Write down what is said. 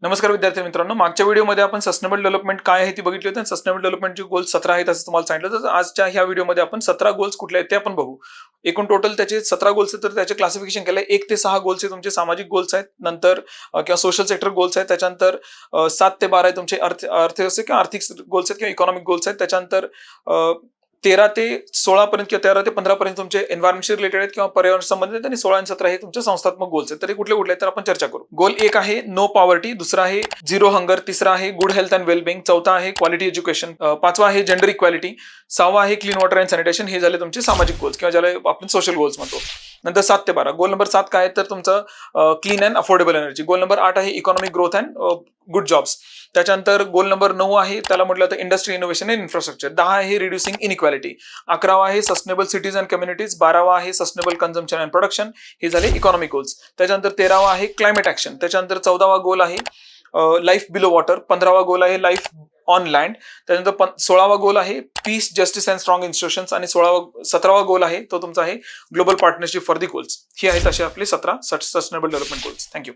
नमस्कार विद्यार्थी मित्रांनो, मागच्या व्हिडिओमध्ये आपण सस्टेनेबल डेव्हलपमेंट काय आहे ती बघितली होती आणि सस्टेनेबल डेव्हलपमेंटचे गोल्स 17 आहेत असं तुम्हाला सांगितलं. तर आजच्या ह्या व्हिडिओमध्ये आपण 17 गोल्स कुठले आहेत ते आपण बघू. एकूण टोटल त्याचे 17 गोल्स आहेत, तर त्याचे क्लासिफिकेशन केलंय 1 ते 6 गोल्स हे तुमचे सामाजिक गोल्स आहेत, नंतर किंवा सोशल सेक्टर गोल्स आहेत, त्याच्यानंतर 7 ते 12 तुमचे अर्थव्यवस्था किंवा आर्थिक गोल्स आहेत किंवा इकॉनॉमिक गोल्स आहेत, त्याच्यानंतर 13 ते 16 पर्यंत किंवा 13 ते 15 पर्यंत तुमचे एन्व्हायरमेंटशी रिलेटेड आहेत किंवा पर्यावरण संबंधित, आणि 16 आणि 17 हे तुमचे संस्थात्मक गोल्स आहेत. तर हे कुठले कुठले आहेत तर आपण चर्चा करू. गोल 1 आहे नो पॉवर्टी, दुसरा आहे झिरो हंगर, तिसरा आहे गुड हेल्थ अँड वेलबिंग, चौथा आहे क्वालिटी एज्युकेशन, पाचवा आहे जेंडर इक्वॅलिटी, सहावा आहे क्लीन वॉटर अँड सॅनिटेशन. हे झाले तुमचे सामाजिक गोल्स किंवा ज्याला आपण सोशल गोल्स म्हणतो. नंतर 7 ते 12 गोल नंबर 7 काय आहे तर तुमचं clean and affordable energy. Goal number 8 आहे economic growth and good jobs. त्याच्यानंतर गोल नंबर 9 आहे, त्याला म्हटलं तर इंडस्ट्री इनोव्हेशन अँड इन्फ्रास्ट्रक्चर. 10 आहे रिड्युसिंग इनइक्वॅलिटी. 11वा आहे सस्टेनेबल सिटीज अँड कम्युनिटीज. 12वा आहे सस्टेनेबल कन्झम्पशन अँड प्रोडक्शन. हे झाले इकॉनॉमिक गोल्स. त्याच्यानंतर 13वा आहे क्लायमेट ऍक्शन. त्याच्यानंतर 14वा गोल आहे लाईफ बिलो वॉटर. 15वा गोल आहे लाईफ ऑन लँड. त्यानंतर 16वा गोल आहे peace, justice and strong institutions. आणि 17वा गोल आहे तो तुमचा आहे global partnership for the goals. ही आहेत असे आपले 17 सस्टेनेबल डेव्हलपमेंट गोल्स. थँक्यू.